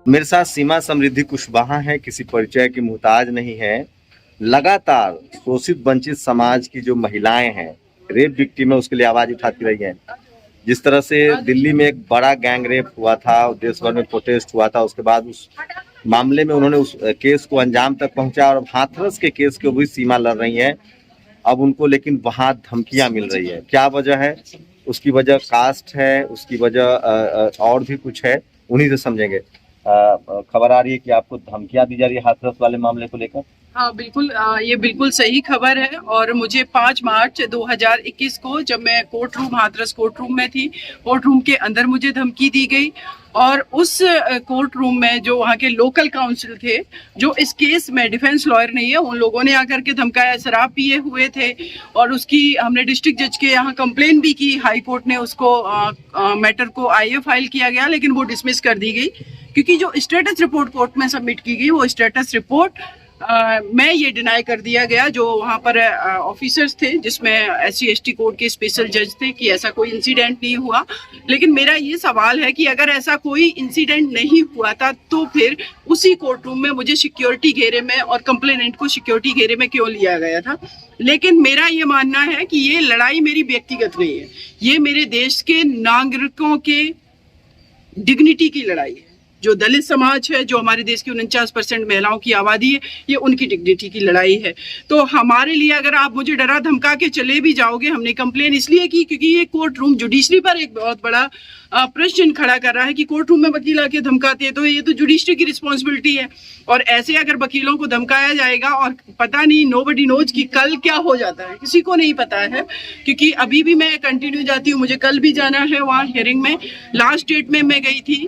मेरे साथ सीमा समृद्धि कुशवाहा है, किसी परिचय की मुहताज नहीं है। लगातार शोषित वंचित समाज की जो महिलाएं हैं, रेप विक्टिम है, उसके लिए आवाज उठाती रही हैं। जिस तरह से दिल्ली में एक बड़ा गैंग रेप हुआ था, देश भर में प्रोटेस्ट हुआ था, उसके बाद उस मामले में उन्होंने उस केस को अंजाम तक पहुंचा और हाथरस के केस को भी सीमा लड़ रही है। अब उनको लेकिन वहां धमकियां मिल रही है। क्या वजह है? उसकी वजह कास्ट है, उसकी वजह और भी कुछ है, उन्हीं से समझेंगे। खबर आ रही है कि आपको धमकियां दी जा रही है हाथरस वाले मामले को लेकर। हाँ बिल्कुल, ये बिल्कुल सही खबर है। और मुझे 5 मार्च 2021 को, जब मैं court room, Hathras court room में थी, कोर्ट रूम के अंदर मुझे धमकी दी गई। और उस कोर्ट रूम में जो वहाँ के लोकल काउंसिल थे, जो इस केस में डिफेंस लॉयर नहीं है, उन लोगों ने आकर के धमकाया, शराब पिए हुए थे। और उसकी हमने डिस्ट्रिक्ट जज के यहाँ कंप्लेन भी की। हाई कोर्ट ने उसको मैटर को आईए फाइल किया गया, लेकिन वो डिसमिस कर दी गई, क्योंकि जो स्टेटस रिपोर्ट कोर्ट में सबमिट की गई, वो स्टेटस रिपोर्ट मैं ये डिनाई कर दिया गया, जो वहाँ पर ऑफिसर्स थे, जिसमें SC/ST कोड के स्पेशल जज थे, कि ऐसा कोई इंसिडेंट नहीं हुआ। लेकिन मेरा ये सवाल है कि अगर ऐसा कोई इंसिडेंट नहीं हुआ था, तो फिर उसी कोर्ट रूम में मुझे सिक्योरिटी घेरे में और कंप्लेनेंट को सिक्योरिटी घेरे में क्यों लिया गया था? लेकिन मेरा ये मानना है कि ये लड़ाई मेरी व्यक्तिगत नहीं है, ये मेरे देश के नागरिकों के डिग्निटी की लड़ाई है। जो दलित समाज है, जो हमारे देश की 49% महिलाओं की आबादी है, ये उनकी डिग्निटी की लड़ाई है। तो हमारे लिए, अगर आप मुझे डरा धमका के चले भी जाओगे, हमने कंप्लेन इसलिए की क्योंकि ये कोर्ट रूम जुडिशरी पर एक बहुत बड़ा प्रश्न खड़ा कर रहा है कि कोर्ट रूम में वकील आके धमकाते हैं, तो ये तो जुडिशरी की रिस्पॉन्सिबिलिटी है। और ऐसे अगर वकीलों को धमकाया जाएगा, और पता नहीं, नोबडी नोज कि कल क्या हो जाता है, किसी को नहीं पता है। क्योंकि अभी भी मैं कंटिन्यू जाती हूँ, मुझे कल भी जाना है वहाँ हियरिंग में। लास्ट डेट में मैं गई थी,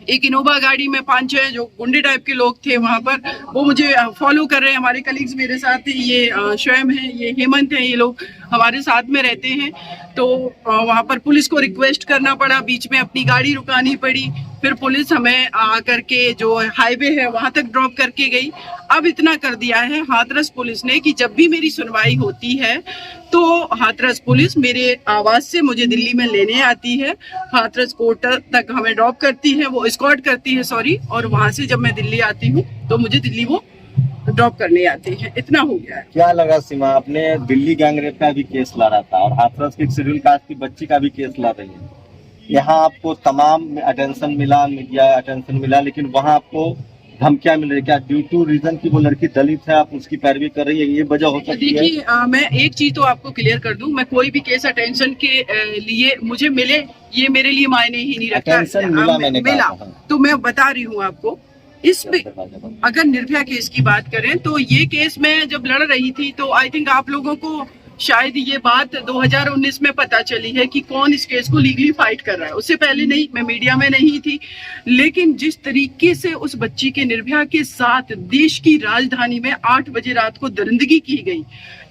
एक इनोवा गाड़ी में 5-6 जो गुंडे टाइप के लोग थे वहां पर, वो मुझे फॉलो कर रहे हैं। हमारे कलीग्स मेरे साथ, ये स्वयं है, ये हेमंत है, ये लोग हमारे साथ में रहते हैं। तो वहां पर पुलिस को रिक्वेस्ट करना पड़ा, बीच में अपनी गाड़ी रुकानी पड़ी, फिर पुलिस हमें आकर के जो हाईवे है वहां तक ड्रॉप करके गई। अब इतना कर दिया है हाथरस पुलिस ने कि जब भी मेरी सुनवाई होती है, तो हाथरस पुलिस मेरे आवाज से मुझे दिल्ली में लेने आती है, हाथरस कोर्ट तक हमें ड्रॉप करती है, वो एस्कॉर्ट करती है, सॉरी। और वहां से जब मैं दिल्ली आती हूँ, तो मुझे दिल्ली वो ड्रॉप करने आते हैं। इतना हो गया है। क्या लगा सीमा, आपने दिल्ली गैंगरेप का भी केस लड़ा था और हाथरस की शेड्यूल कास्ट की बच्ची का भी केस लड़ रही है। यहाँ आपको तमाम अटेंशन मिला, मीडिया अटेंशन मिला, लेकिन वहाँ आपको धमकियां मिल रही। क्या ड्यू टू रीजन की वो लड़की दलित है, आप उसकी पैरवी कर रही है, ये वजह हो सकती है? देखिए, मैं एक चीज तो आपको क्लियर कर दूं, मैं कोई भी केस अटेंशन के लिए मुझे मिले, ये मेरे लिए मायने ही नहीं रखता। अटेंशन मिला, मैंने मिला तो मैं बता रही हूँ आपको। इस पे अगर निर्भया केस की बात करें, तो ये केस मैं जब लड़ रही थी, तो आई थिंक आप लोगों को शायद ये बात 2019 में पता चली है कि कौन इस केस को लीगली फाइट कर रहा है। उससे पहले नहीं, मैं मीडिया में नहीं थी। लेकिन जिस तरीके से उस बच्ची के, निर्भया के साथ देश की राजधानी में 8 बजे रात को दरिंदगी की गई,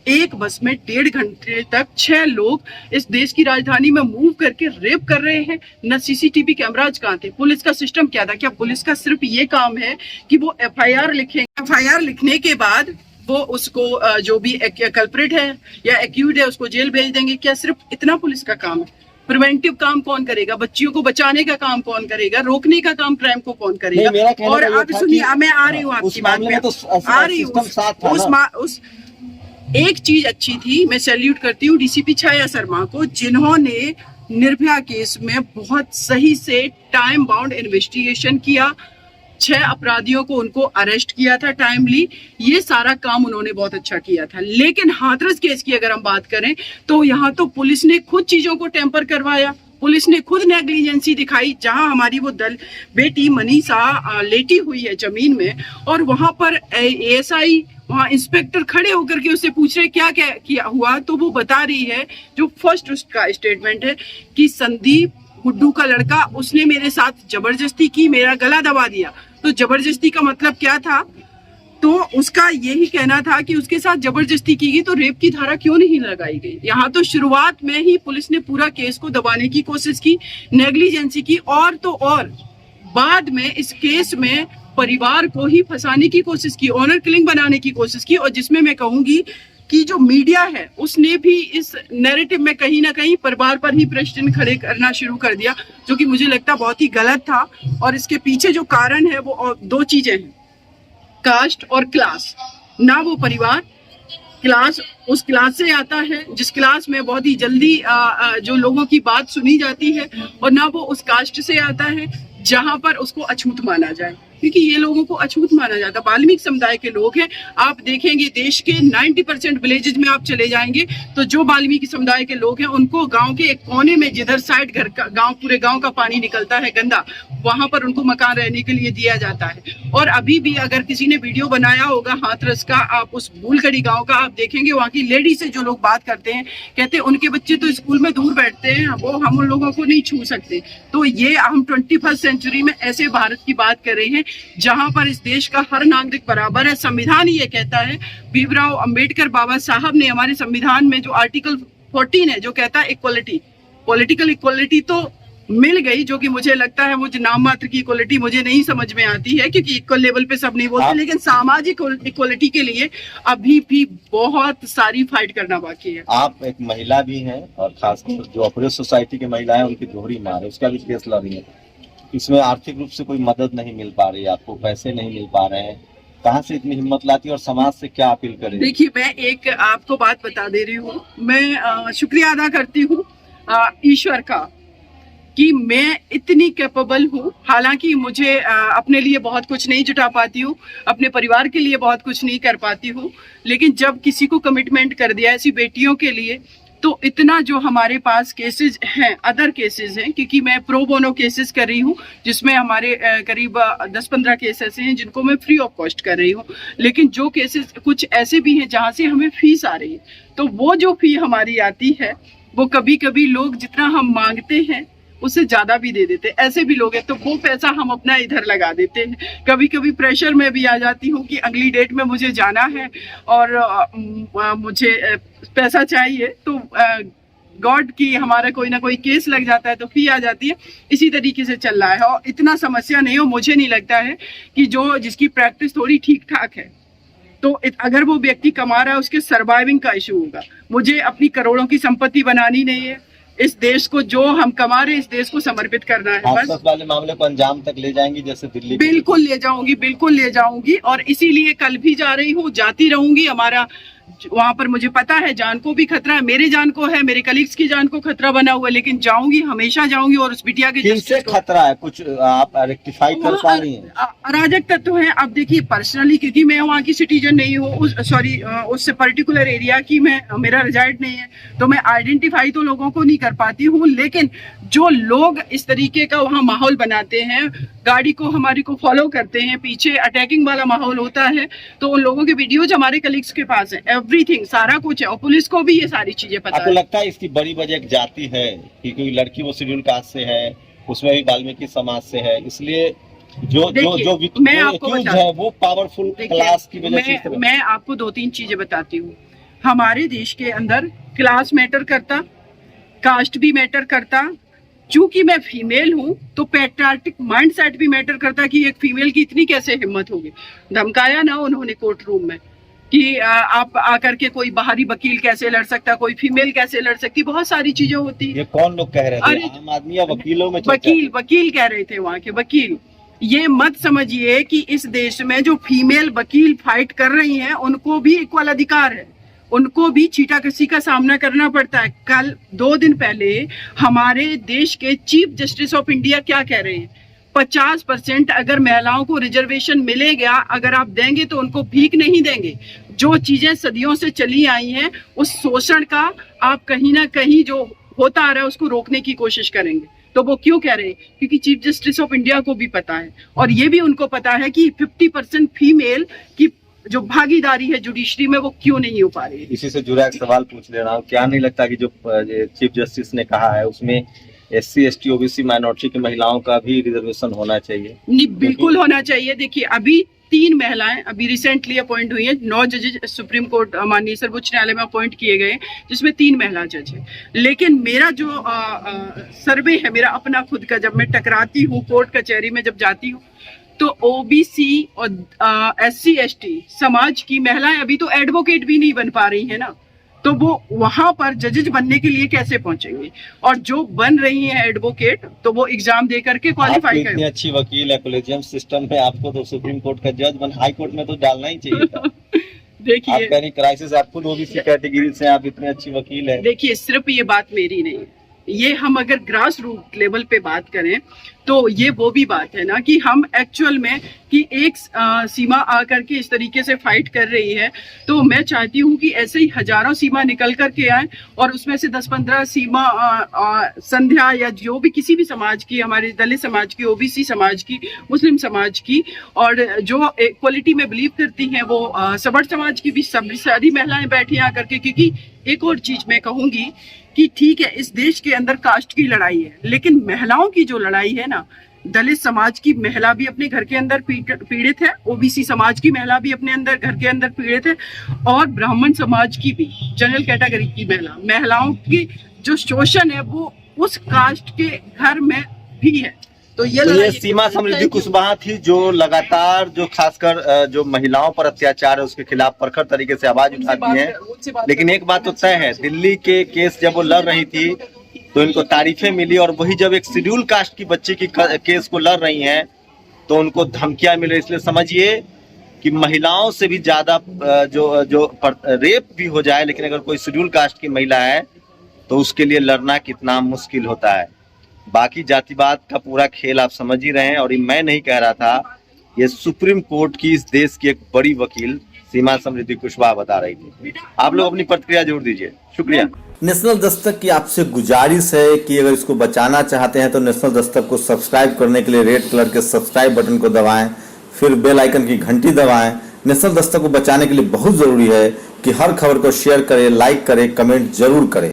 एक बस में 1.5 घंटे तक 6 लोग इस देश की राजधानी में मूव करके रेप कर रहे हैं, न सीसीटीवी कैमराज कहाँ थे? पुलिस का सिस्टम क्या था? क्या पुलिस का सिर्फ ये काम है कि वो FIR लिखें, FIR लिखने के बाद वो उसको जो भी कल्प्रिट है या एक्यूज है, उसको जेल भेज देंगे? क्या सिर्फ इतना पुलिस का काम है? प्रिवेंटिव काम कौन करेगा? बच्चियों को बचाने का काम कौन करेगा? रोकने का काम क्राइम को कौन करेगा? और आप सुनिए, मैं आ रही हूँ आपकी बात में, आ रही हूँ। उस एक चीज अच्छी थी, मैं सैल्यूट करती हूँ DCP छाया शर्मा को, जिन्होंने निर्भया केस में बहुत सही से टाइम बाउंड इन्वेस्टिगेशन किया, 6 अपराधियों को उनको अरेस्ट किया था टाइमली। ये सारा काम उन्होंने बहुत अच्छा किया था। लेकिन हाथरस केस की अगर हम बात करें, तो यहाँ तो पुलिस ने खुद चीजों को टेम्पर करवाया, पुलिस ने खुद नेग्लिजेंसी दिखाई। जहां हमारी वो बेटी मनीषा लेटी हुई है जमीन में, और वहां पर ASI, वहां इंस्पेक्टर खड़े होकर के उससे पूछ रहे क्या क्या किया हुआ, तो वो बता रही है, जो फर्स्ट उसका स्टेटमेंट है, कि संदीप गुड्डू का लड़का, उसने मेरे साथ जबरदस्ती की, मेरा गला दबा दिया। तो जबरदस्ती का मतलब क्या था? तो उसका यही कहना था कि उसके साथ जबरदस्ती की गई, तो रेप की धारा क्यों नहीं लगाई गई? यहाँ तो शुरुआत में ही पुलिस ने पूरा केस को दबाने की कोशिश की, नेग्लिजेंसी की, और तो और बाद में इस केस में परिवार को ही फंसाने की कोशिश की, ऑनर किलिंग बनाने की कोशिश की। और जिसमें मैं कहूंगी कि जो मीडिया है उसने भी इस नैरेटिव में कहीं ना कहीं परिवार पर ही प्रश्न खड़े करना शुरू कर दिया, जो कि मुझे लगता बहुत ही गलत था। और इसके पीछे जो कारण है वो दो चीजें हैं, कास्ट और क्लास। ना वो परिवार क्लास उस क्लास से आता है जिस क्लास में बहुत ही जल्दी जो लोगों की बात सुनी जाती है, और ना वो उस कास्ट से आता है जहां पर उसको अछूत माना जाए, क्योंकि ये लोगों को अछूत माना जाता है। वाल्मीकि समुदाय के लोग हैं, आप देखेंगे देश के 90% विलेजेज में आप चले जाएंगे तो जो वाल्मीकि समुदाय के लोग हैं उनको गांव के एक कोने में, जिधर साइड घर का गांव, पूरे गांव का पानी निकलता है गंदा, वहां पर उनको मकान रहने के लिए दिया जाता है। और अभी भी अगर किसी ने वीडियो बनाया होगा हाथरस का, आप उस भूलखड़ी गांव का, आप देखेंगे वहां की लेडी से जो लोग बात करते हैं, कहते हैं उनके बच्चे तो स्कूल में दूर बैठते हैं, वो हम उन लोगों को नहीं छू सकते। तो ये हम 21st सेंचुरी में ऐसे भारत की बात कर रहे हैं जहां पर इस देश का हर नागरिक बराबर है। संविधान ये कहता है, भीमराव अंबेडकर बाबा साहब ने हमारे संविधान में जो आर्टिकल 14 है जो कहता है इक्वलिटी, पॉलिटिकल इक्वलिटी तो मिल गई, जो कि मुझे लगता है मुझे नाम मात्र की इक्वलिटी मुझे नहीं समझ में आती है, क्योंकि इक्वल लेवल पे सब नहीं बोलते, लेकिन सामाजिक इक्वलिटी के लिए अभी भी बहुत सारी फाइट करना बाकी है। आप एक महिला भी हैं और खासकर जो अपरेट सोसाइटी की महिला है उनकी दोहरी मार है, उसका भी केस लड़ रही है। इसमें आर्थिक रूप से कोई मदद नहीं मिल पा रही है, आपको पैसे नहीं मिल पा रहे हैं, कहाँ से इतनी हिम्मत लाती है और समाज से क्या अपील करें? देखिए, मैं एक आपको बात बता दे रही हूँ, मैं शुक्रिया अदा करती हूँ ईश्वर का कि मैं इतनी कैपेबल हूँ। हालांकि मुझे अपने लिए बहुत कुछ नहीं जुटा पाती हूँ, अपने परिवार के लिए बहुत कुछ नहीं कर पाती हूँ, लेकिन जब किसी को कमिटमेंट कर दिया ऐसी बेटियों के लिए, तो इतना जो हमारे पास केसेस हैं, अदर केसेस हैं, क्योंकि मैं प्रो बोनो केसेस कर रही हूँ जिसमें हमारे करीब 10-15 केसेस हैं जिनको मैं फ्री ऑफ कॉस्ट कर रही हूँ। लेकिन जो केसेस कुछ ऐसे भी हैं जहाँ से हमें फीस आ रही है, तो वो जो फी हमारी आती है वो कभी कभी लोग जितना हम मांगते हैं उससे ज्यादा भी दे देते, ऐसे भी लोग हैं। तो वो पैसा हम अपना इधर लगा देते हैं। कभी कभी प्रेशर में भी आ जाती हूँ कि अगली डेट में मुझे जाना है और मुझे पैसा चाहिए, तो गॉड की हमारा कोई ना कोई केस लग जाता है तो फी आ जाती है। इसी तरीके से चल रहा है और इतना समस्या नहीं हो, मुझे नहीं लगता है कि जो जिसकी प्रैक्टिस थोड़ी ठीक ठाक है तो अगर वो व्यक्ति कमा रहा है उसके सर्वाइविंग का इशू होगा। मुझे अपनी करोड़ों की संपत्ति बनानी नहीं है, इस देश को जो हम कमा रहे हैं इस देश को समर्पित करना है। बस वाले मामले को अंजाम तक ले जाएंगी जैसे दिल्ली? बिल्कुल ले जाऊंगी, बिल्कुल ले जाऊंगी, और इसीलिए कल भी जा रही हूँ, जाती रहूंगी। हमारा वहां पर मुझे पता है जान को भी खतरा है, मेरे जान को है, मेरे कलीग्स की जान को खतरा बना हुआ है, लेकिन जाऊंगी, हमेशा जाऊंगी। और उस बिटिया के किससे खतरा है, कुछ आप रेक्टिफाई कर पा रही हैं? अराजक तत्व है। अब देखिए, पर्सनली क्योंकि मैं वहाँ की सिटीजन नहीं हूँ, उस पर्टिकुलर एरिया की मेरा रिजाइड नहीं है, तो मैं आइडेंटिफाई तो लोगों को नहीं कर पाती हूँ। लेकिन जो लोग इस तरीके का वहाँ माहौल बनाते हैं, गाड़ी को हमारी को फॉलो करते हैं, पीछे अटैकिंग वाला माहौल होता है, तो उन लोगों के वीडियोज हमारे कलीग्स के पास है, एवरीथिंग, सारा कुछ है, और पुलिस को भी ये सारी चीजें पता है। आपको लगता है इसकी बड़ी वजह एक जाति है कि कोई लड़की वो शेड्यूल कास्ट से है, उसमें भी वाल्मीकि समाज से है, इसलिए जो मैं आपको है वो पावरफुल क्लास की वजह से? मैं आपको 2-3 चीजें बताती हूँ। हमारे देश के अंदर क्लास मैटर करता, कास्ट भी मैटर करता, चूंकि मैं फीमेल हूँ तो पैट्रियार्किक माइंडसेट भी मैटर करता कि एक फीमेल की इतनी कैसे हिम्मत होगी। धमकाया ना उन्होंने कोर्ट रूम में कि आप आकर के कोई बाहरी वकील कैसे लड़ सकता, कोई फीमेल कैसे लड़ सकती, बहुत सारी चीजें होती। ये कौन लोग कह रहे थे? आम आदमी या वकीलों में? वकील कह रहे थे, वहाँ के वकील। ये मत समझिए कि इस देश में जो फीमेल वकील फाइट कर रही हैं उनको भी इक्वल अधिकार है, उनको भी चीटाकशी का सामना करना पड़ता है। कल 2 दिन पहले हमारे देश के चीफ जस्टिस ऑफ इंडिया क्या कह रहे हैं, 50% अगर महिलाओं को रिजर्वेशन मिलेगा, अगर आप देंगे तो उनको भीख नहीं देंगे। जो चीजें सदियों से चली आई हैं उस शोषण का आप कहीं ना कहीं जो होता आ रहा है उसको रोकने की कोशिश करेंगे। तो वो क्यों कह रहे हैं? क्योंकि चीफ जस्टिस ऑफ इंडिया को भी पता है और ये भी उनको पता है कि 50% फीमेल की जो भागीदारी है जुडिशरी में वो क्यों नहीं हो पा रही है। इसी से जुड़ा एक सवाल पूछ ले रहा हूँ, क्या नहीं लगता कि जो चीफ जस्टिस ने कहा है उसमें SC ST OBC माइनॉरिटी की महिलाओं का भी रिजर्वेशन होना चाहिए? नहीं, बिल्कुल होना चाहिए। देखिए, अभी 3 महिलाएं अभी रिसेंटली अपॉइंट हुई हैं, 9 जजेज सुप्रीम कोर्ट माननीय सर्वोच्च न्यायालय में अपॉइंट किए गए, जिसमें 3 महिला जज हैं। लेकिन मेरा जो सर्वे है, मेरा अपना खुद का, जब मैं टकराती हूँ कोर्ट कचहरी में जब जाती हूँ तो ओबीसी और SC ST समाज की महिलाएं अभी तो एडवोकेट भी नहीं बन पा रही है ना, तो वो वहां पर जजेज बनने के लिए कैसे पहुंचेंगे? और जो बन रही हैं एडवोकेट तो वो एग्जाम दे करके क्वालिफाई इतनी अच्छी वकील है कोलेजियम सिस्टम में, आपको तो सुप्रीम कोर्ट का जज बन हाई कोर्ट में तो डालना ही चाहिए था। आप देखिए कह रही क्राइसिस, आप खुद ओबीसी कैटेगरी से, आप इतनी अच्छी वकील है। देखिए सिर्फ ये बात मेरी नहीं है, ये हम अगर ग्रास रूट लेवल पे बात करें तो ये वो भी बात है ना कि हम एक्चुअल में कि एक सीमा आकर के इस तरीके से फाइट कर रही है, तो मैं चाहती हूँ कि ऐसे ही हजारों सीमा निकल करके आए और उसमें से 10-15 सीमा संध्या या जो भी किसी भी समाज की, हमारे दलित समाज की, ओबीसी समाज की, मुस्लिम समाज की, और जो इक्वलिटी में बिलीव करती हैं वो सबर समाज की भी सारी महिलाएं बैठी आकर के। क्योंकि एक और चीज मैं कहूंगी कि ठीक है इस देश के अंदर कास्ट की लड़ाई है, लेकिन महिलाओं की जो लड़ाई है ना, दलित समाज की महिला भी अपने घर के अंदर पीड़ित है, ओबीसी समाज की महिला भी अपने अंदर घर के अंदर पीड़ित है, और ब्राह्मण समाज की भी, जनरल कैटेगरी की महिलाओं की जो शोषण है वो उस कास्ट के घर में भी है। तो ये सीमा समृद्धि कुशवाहा थी जो लगातार जो खासकर जो महिलाओं पर अत्याचार है उसके खिलाफ प्रखर तरीके से आवाज उठाती हैं। लेकिन एक बात तो तय है, दिल्ली के केस जब वो लड़ रही थी तो इनको तारीफें मिली, और वही जब एक शेड्यूल कास्ट की बच्ची की केस को लड़ रही हैं तो उनको धमकियां मिल रही। इसलिए समझिए कि महिलाओं से भी ज्यादा जो रेप भी हो जाए, लेकिन अगर कोई शेड्यूल कास्ट की महिला है तो उसके लिए लड़ना कितना मुश्किल होता है। बाकी जातिवाद का पूरा खेल आप समझ ही रहे हैं, और ये मैं नहीं कह रहा था, ये सुप्रीम कोर्ट की इस देश की एक बड़ी वकील सीमा समृद्धि कुशवाहा बता रही थी। आप लोग अपनी प्रतिक्रिया जरूर दीजिए, शुक्रिया। नेशनल दस्तक की आपसे गुजारिश है कि अगर इसको बचाना चाहते हैं तो नेशनल दस्तक को सब्सक्राइब करने के लिए रेड कलर के सब्सक्राइब बटन को दबाएं, फिर बेल आइकन की घंटी दबाएं। नेशनल दस्तक को बचाने के लिए बहुत जरूरी है कि हर खबर को शेयर करें, लाइक करें, कमेंट जरूर करें।